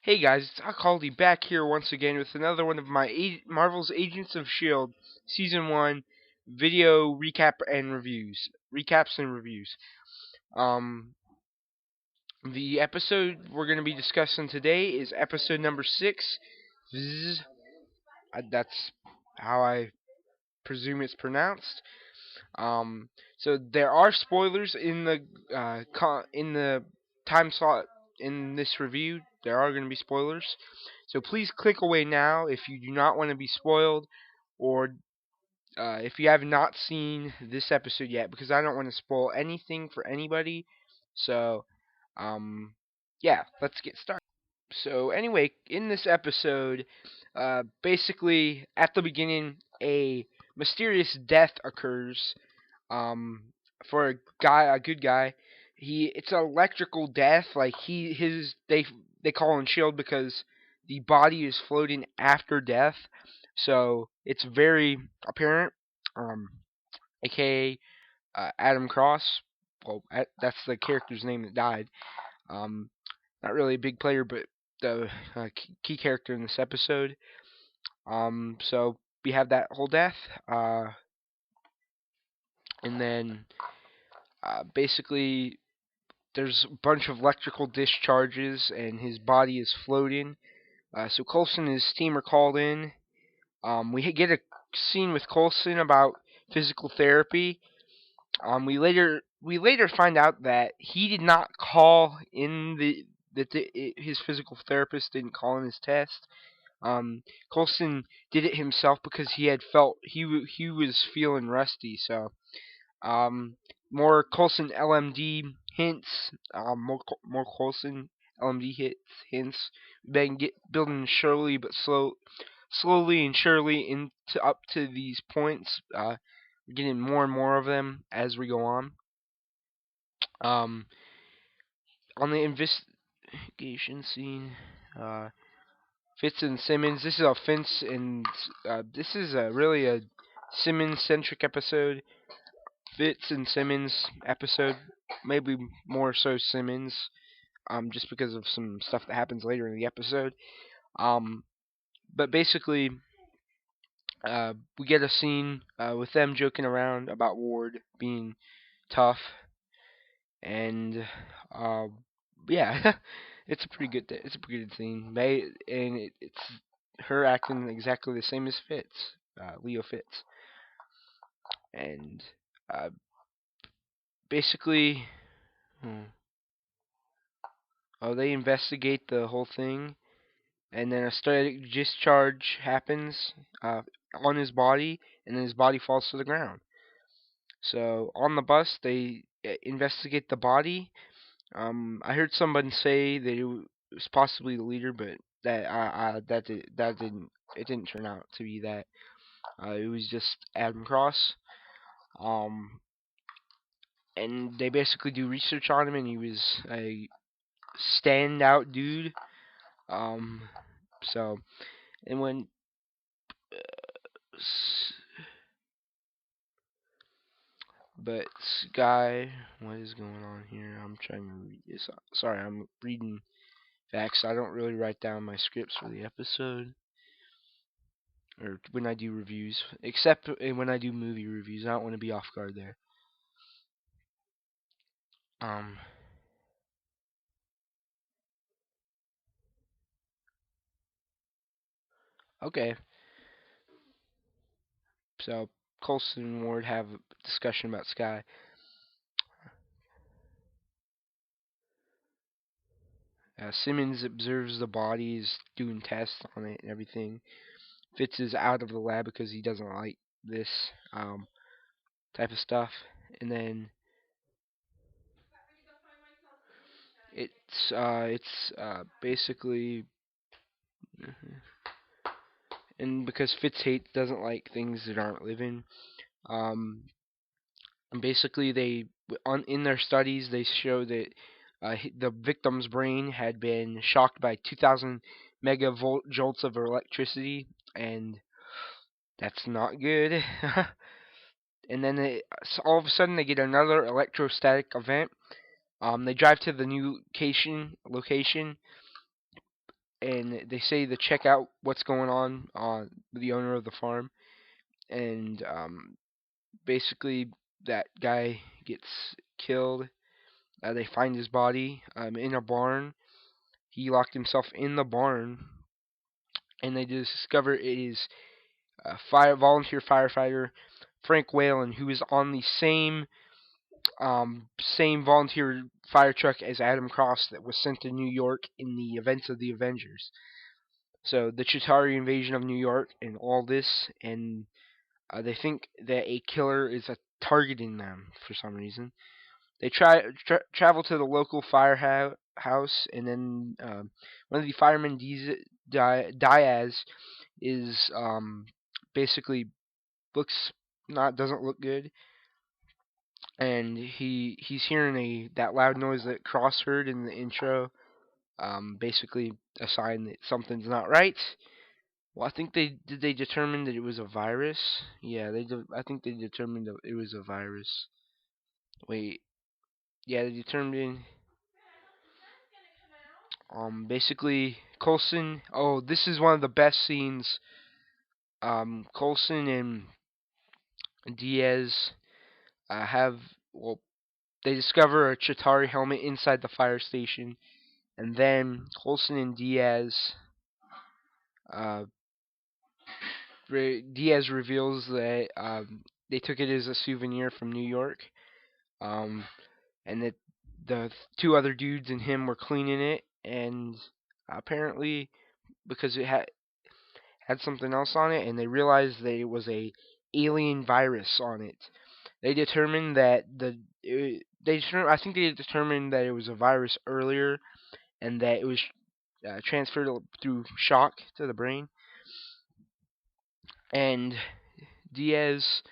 Hey guys, it's S.H.I.E.L.D back here once again with another one of my Marvel's Agents of S.H.I.E.L.D. Season 1 video recaps and reviews. Um, the episode we're going to be discussing today is episode number 6. That's how I presume it's pronounced. So there are spoilers in the time slot in this review. There are going to be spoilers. So please click away now if you do not want to be spoiled, or if you have not seen this episode yet, because I don't want to spoil anything for anybody. So, yeah, let's get started. So anyway, in this episode, basically at the beginning, a mysterious death occurs. For a good guy. It's an electrical death. Like they call him Shield because the body is floating after death, so it's very apparent. Um, aka Adam Cross. Well, that's the character's name that died. Um, not really a big player, but the key character in this episode. So we have that whole death. And then basically there's a bunch of electrical discharges and his body is floating. So Coulson and his team are called in. We get a scene with Coulson about physical therapy. We later find out that he did not call in his physical therapist didn't call in his test. Coulson did it himself because he had felt he was feeling rusty. So um, more Coulson LMD hints. More Coulson LMD hints. We've been building surely but slowly and surely into up to these points. We're getting more and more of them as we go on. Um, on the investigation scene, Fitz and Simmons. This is a Fitz and this is really a Simmons-centric episode. Fitz and Simmons episode, maybe more so Simmons, just because of some stuff that happens later in the episode. But basically, we get a scene with them joking around about Ward being tough, and yeah, it's a pretty good scene. It's her acting exactly the same as Fitz, Leo Fitz, and uh, basically. Oh, they investigate the whole thing, and then a static discharge happens on his body, and then his body falls to the ground. So on the bus, they investigate the body. I heard someone say that it was possibly the leader, but that didn't turn out to be that. It was just Adam Cross. Um, and they basically do research on him, and he was a standout dude. Um, so and when but Sky, what is going on here? I'm trying to read this. Sorry, I'm reading facts. I don't really write down my scripts for the episode or when I do reviews, except when I do movie reviews. I don't want to be off guard there. Um. Okay. So Coulson and Ward have a discussion about Sky. Simmons observes the bodies, doing tests on it and everything. Fitz is out of the lab because he doesn't like this type of stuff. And then it's basically, and because Fitz doesn't like things that aren't living. Um, and basically in their studies they show that the victim's brain had been shocked by 2,000 megajolts of electricity, and that's not good. And then so all of a sudden they get another electrostatic event. They drive to the new location, and they say to check out what's going on the owner of the farm, and basically that guy gets killed. They find his body in a barn. He locked himself in the barn, and they discover it is volunteer firefighter Frank Whalen, who is on the same volunteer fire truck as Adam Cross that was sent to New York in the events of the Avengers. So the Chitauri invasion of New York and all this, and they think that a killer is targeting them for some reason. They travel to the local firehouse, and then one of the firemen, Diaz, is basically looks not doesn't look good, and he's hearing that loud noise that Cross heard in the intro. Basically a sign that something's not right. Well, I think they determine that it was a virus. Yeah, I think they determined that it was a virus. Wait, yeah, they determined. Basically, Coulson. Oh, this is one of the best scenes. Coulson and Diaz have well, they discover a Chitauri helmet inside the fire station, and then Coulson and uh, Diaz reveals that they took it as a souvenir from New York, um, and that the two other dudes and him were cleaning it, and apparently because it had something else on it, and they realized that it was a alien virus on it. They determined that I think they determined that it was a virus earlier, and that it was transferred through shock to the brain. And Diaz,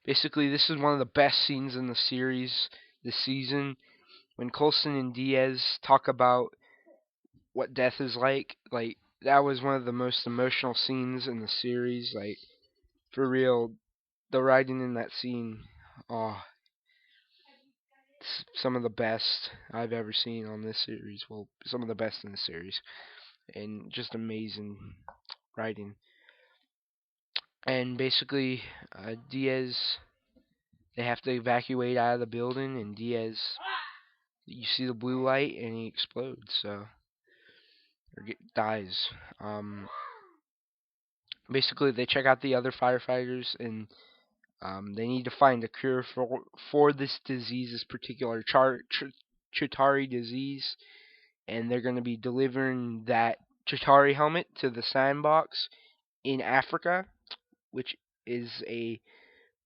basically, this is one of the best scenes in the series this season when Coulson and Diaz talk about what death is like. Like that was one of the most emotional scenes in the series. Like for real, the writing in that scene, oh, it's some of the best I've ever seen on this series. Well, some of the best in the series, and just amazing writing. And basically, Diaz, they have to evacuate out of the building, and Diaz, you see the blue light, and he explodes, so or dies. Basically, they check out the other firefighters, and they need to find a cure for this disease, this particular Chitauri disease, and they're going to be delivering that Chitauri helmet to the sandbox in Africa, which is a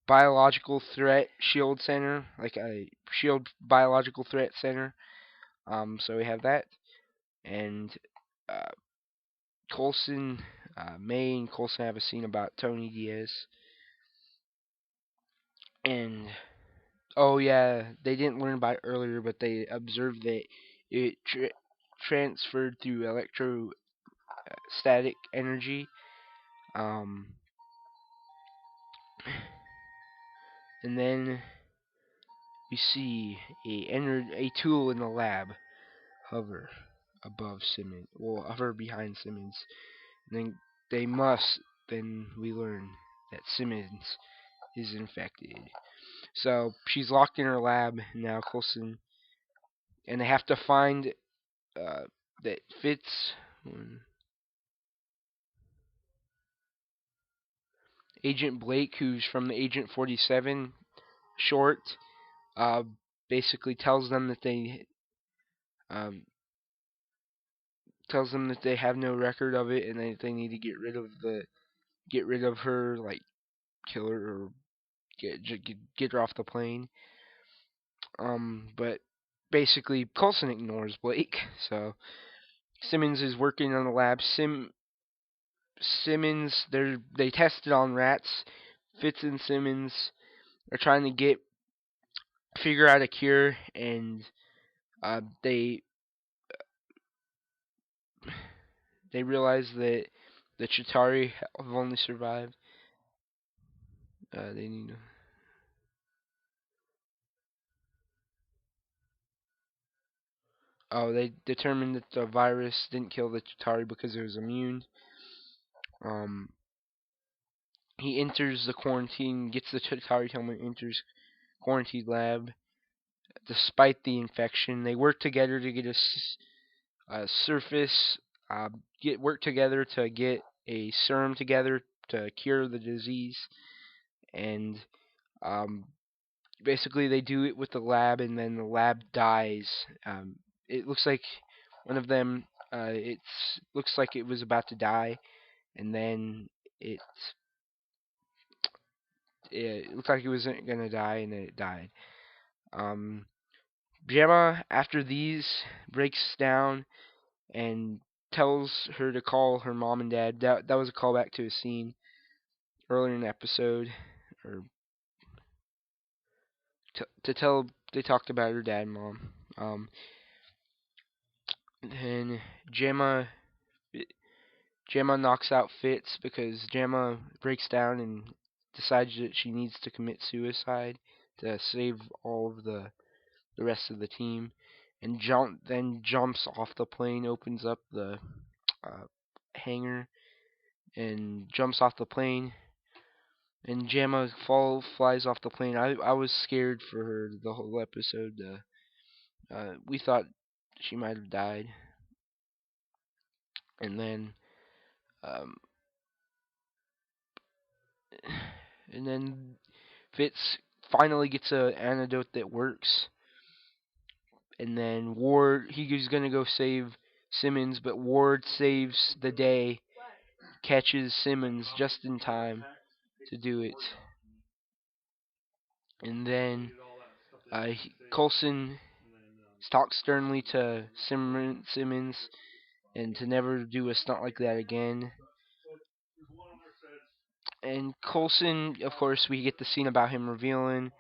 biological threat shield center, like a shield biological threat center. So we have that, and uh, Coulson, May and Coulson have a scene about Tony Diaz, and oh yeah, they didn't learn about it earlier, but they observed that it transferred through electrostatic energy. Um, and then we see a tool in the lab hover above Simmons, well, hover behind Simmons. And then they must. Then we learn that Simmons is infected. So she's locked in her lab now, Coulson, and they have to find that fits. Agent Blake, who's from the Agent 47 short, uh, basically um, tells them that they have no record of it, and they need to get rid of her, like kill her or get her off the plane. But basically, Coulson ignores Blake, so Simmons is working on the lab. Simmons, they tested on rats. Fitz and Simmons are trying to figure out a cure, and they realize that the Chitauri have only survived. They need. Oh, they determined that the virus didn't kill the Chitauri because it was immune. Um, he enters the quarantine, gets the Chitauri helmet, enters quarantine lab. Despite the infection, they work together to get a surface. Get work together to get a serum together to cure the disease, and um, basically they do it with the lab, and then the lab dies. It looks like one of them. It looks like it was about to die, and then it it looked like it wasn't gonna die, and then it died. Um, Gemma, after these, breaks down and tells her to call her mom and dad. That was a callback to a scene earlier in the episode, or to tell they talked about her dad and mom. Then Gemma knocks out Fitz because Gemma breaks down and decides that she needs to commit suicide to save all of the rest of the team, and then jumps off the plane, opens up the uh, hangar, and jumps off the plane. And Gemma flies off the plane. I was scared for her the whole episode. We thought she might have died, and then um, and then Fitz finally gets an antidote that works, and then Ward he's gonna go save Simmons, but Ward saves the day, catches Simmons just in time to do it, and then Coulson talks sternly to Simmons and to never do a stunt like that again. And Coulson, of course, we get the scene about him revealing,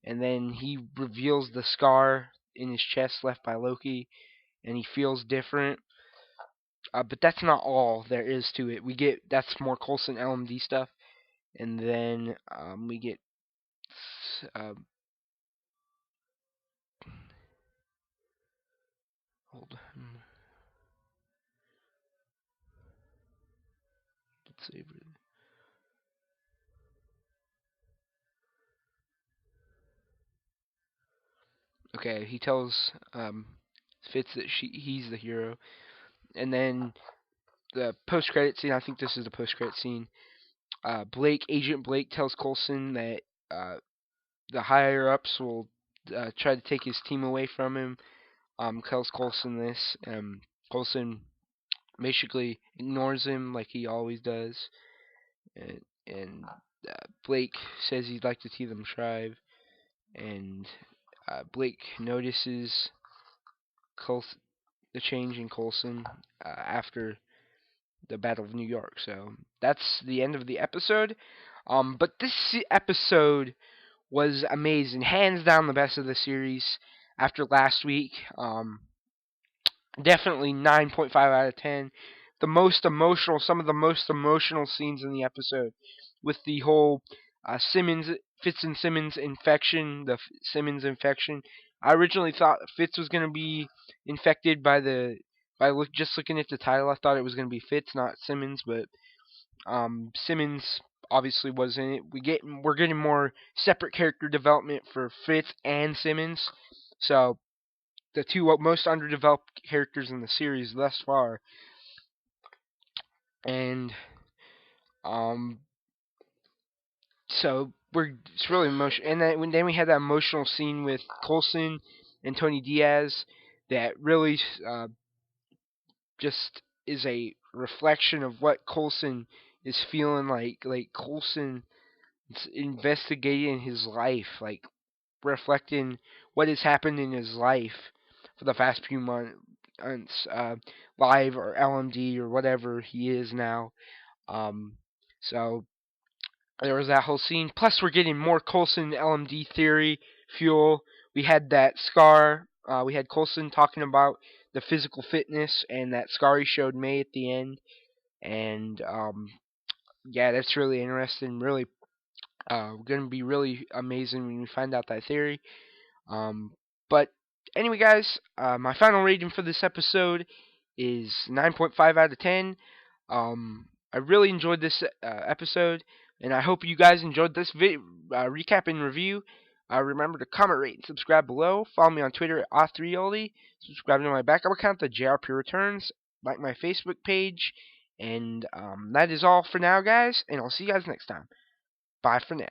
and then he reveals the scar in his chest left by Loki, and he feels different. But that's not all there is to it. We get that's more Coulson LMD stuff, and then we get um, hold on, let's see. Okay, he tells Fitz that he's the hero, and then the post credit scene. I think this is the post credit scene. Agent Blake tells Coulson that the higher ups will try to take his team away from him. Tells Coulson this. Coulson basically ignores him like he always does, and Blake says he'd like to see them thrive, and Blake notices Coulson, the change in Coulson after the Battle of New York. So that's the end of the episode. But this episode was amazing, hands down the best of the series after last week. Definitely 9.5 out of 10. Some of the most emotional scenes in the episode, with the whole Fitz and Simmons infection, Simmons infection. I originally thought Fitz was going to be infected just looking at the title. I thought it was going to be Fitz, not Simmons, but Simmons obviously was in it. We're getting more separate character development for Fitz and Simmons, so the two most underdeveloped characters in the series thus far, and um, so it's really emotional. And then we had that emotional scene with Coulson and Tony Diaz that really just is a reflection of what Coulson is feeling like. Like Coulson investigating his life, like reflecting what has happened in his life for the past few months, live or LMD or whatever he is now. Um, so there was that whole scene. Plus, we're getting more Coulson LMD theory fuel. We had that scar. We had Coulson talking about the physical fitness and that scar he showed May at the end. And yeah, that's really interesting. Really, going to be really amazing when we find out that theory. But Anyway, guys, my final rating for this episode is 9.5 out of 10. I really enjoyed this episode, and I hope you guys enjoyed this recap and review. Remember to comment, rate, and subscribe below. Follow me on Twitter at S.H.I.E.L.D. Subscribe to my backup account, the JRP Returns. Like my Facebook page. And that is all for now, guys, and I'll see you guys next time. Bye for now.